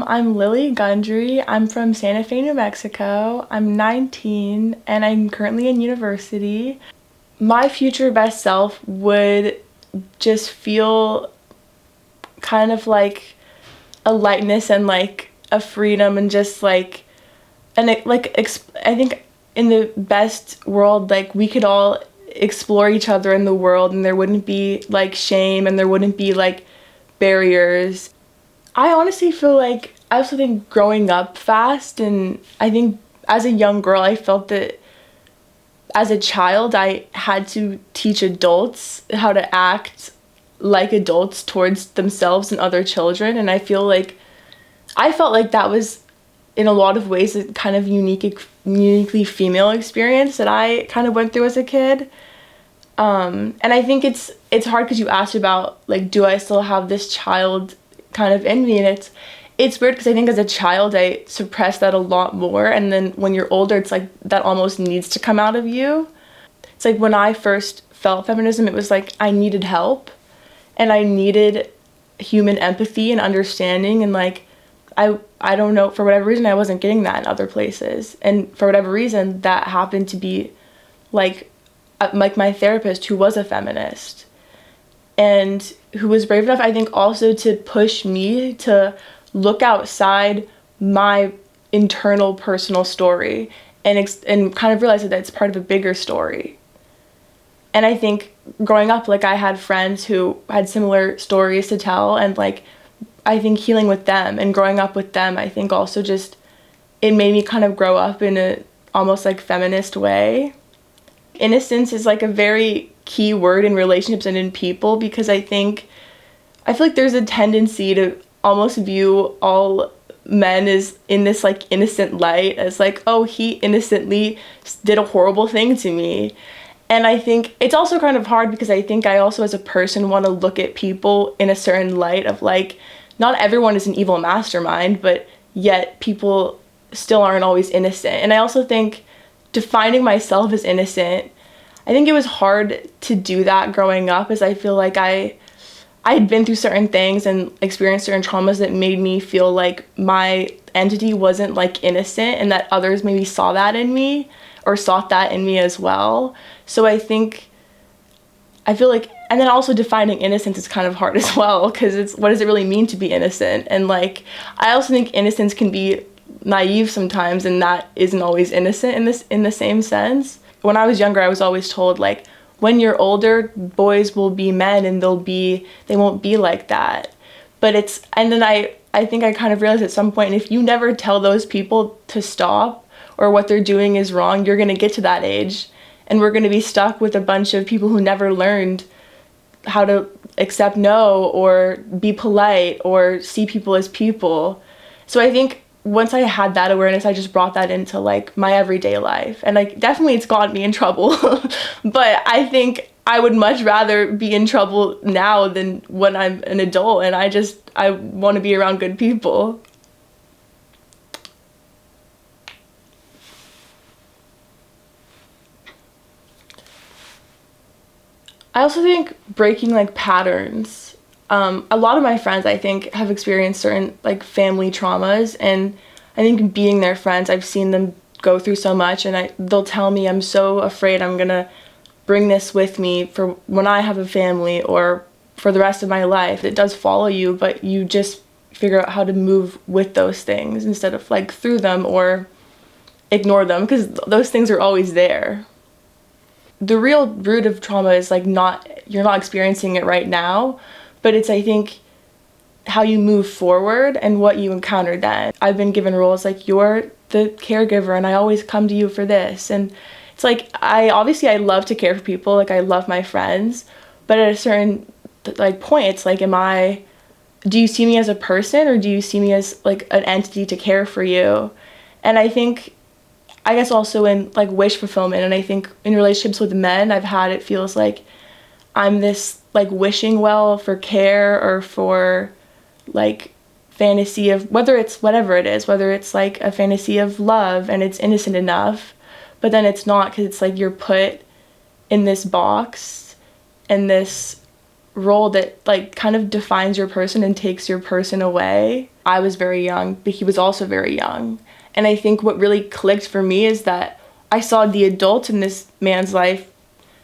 I'm Lilly Gundrey. I'm from Santa Fe, New Mexico. I'm 19 and I'm currently in university. My future best self would just feel kind of like a lightness and like a freedom and just like I think in the best world, like we could all explore each other in the world and there wouldn't be like shame and there wouldn't be like barriers. I honestly feel like I also think growing up fast, and I think as a young girl I felt that as a child I had to teach adults how to act like adults towards themselves and other children, and I felt like that was in a lot of ways a kind of uniquely female experience that I kind of went through as a kid. And I think it's hard because you asked about like, do I still have this child kind of in me, and it's weird because I think as a child I suppressed that a lot more, and then when you're older it's like that almost needs to come out of you. It's like when I first felt feminism, it was like I needed help and I needed human empathy and understanding, and like I don't know, for whatever reason I wasn't getting that in other places, and for whatever reason that happened to be like my therapist, who was a feminist and who was brave enough, I think, also to push me to look outside my internal personal story and kind of realize that it's part of a bigger story. And I think growing up, like I had friends who had similar stories to tell, and like I think healing with them and growing up with them, I think also just it made me kind of grow up in a almost like feminist way. Innocence is like a very key word in relationships and in people, because I feel like there's a tendency to almost view all men as in this like innocent light, as like, oh, he innocently did a horrible thing to me. And I think it's also kind of hard because I think I also as a person want to look at people in a certain light of like, not everyone is an evil mastermind, but yet people still aren't always innocent. And I also think defining myself as innocent, I think it was hard to do that growing up, as I feel like I had been through certain things and experienced certain traumas that made me feel like my entity wasn't like innocent, and that others maybe saw that in me or sought that in me as well. So I feel like, and then also defining innocence is kind of hard as well, because it's, what does it really mean to be innocent? And like, I also think innocence can be naive sometimes, and that isn't always innocent in the same sense. When I was younger, I was always told like, when you're older, boys will be men and they won't be like that. And then I think I kind of realized at some point, if you never tell those people to stop or what they're doing is wrong, you're going to get to that age and we're going to be stuck with a bunch of people who never learned how to accept no or be polite or see people as people. So I think once I had that awareness, I just brought that into like my everyday life, and like definitely it's gotten me in trouble but I think I would much rather be in trouble now than when I'm an adult, and I want to be around good people. I also think breaking like patterns. A lot of my friends, I think, have experienced certain like family traumas, and I think being their friends, I've seen them go through so much, and they'll tell me, I'm so afraid I'm gonna bring this with me for when I have a family or for the rest of my life. It does follow you, but you just figure out how to move with those things instead of like through them or ignore them, because those things are always there. The real root of trauma is like you're not experiencing it right now, but it's, I think, how you move forward and what you encounter then. I've been given roles like, you're the caregiver and I always come to you for this, and it's like I love to care for people, like I love my friends, but at a certain like point it's like, do you see me as a person or do you see me as like an entity to care for you? And I guess also in like wish fulfillment, and I think in relationships with men it feels like I'm this like wishing well for care or for like fantasy of whether it's whatever it is, whether it's like a fantasy of love and it's innocent enough, but then it's not, because it's like you're put in this box and this role that like kind of defines your person and takes your person away. I was very young, but he was also very young. And I think what really clicked for me is that I saw the adult in this man's life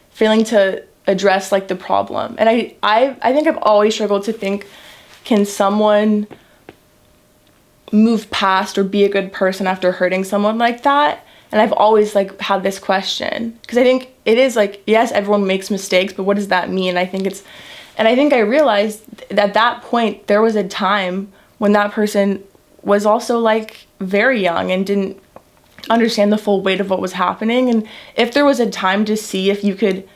failing to address like the problem. And I think I've always struggled to think, can someone move past or be a good person after hurting someone like that? And I've always like had this question, because I think it is like, yes, everyone makes mistakes, but what does that mean? I think I realized at that point there was a time when that person was also like very young and didn't understand the full weight of what was happening. And if there was a time to see if you could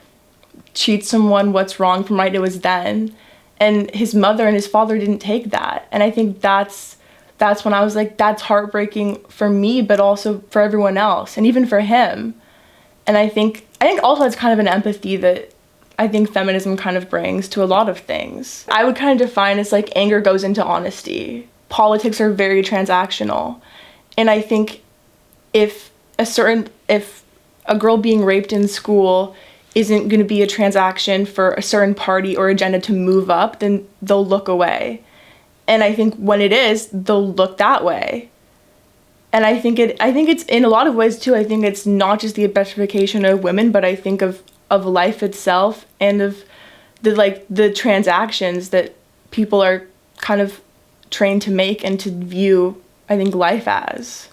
treat someone what's wrong from right, it was then. And his mother and his father didn't take that. And I think that's when I was like, that's heartbreaking for me, but also for everyone else, and even for him. And I think also it's kind of an empathy that I think feminism kind of brings to a lot of things. I would kind of define as like anger goes into honesty. Politics are very transactional. And I think if a girl being raped in school isn't going to be a transaction for a certain party or agenda to move up, then they'll look away. And I think when it is, they'll look that way. And I think it's in a lot of ways too, I think it's not just the objectification of women, but I think of life itself and of the transactions that people are kind of trained to make and to view, I think, life as.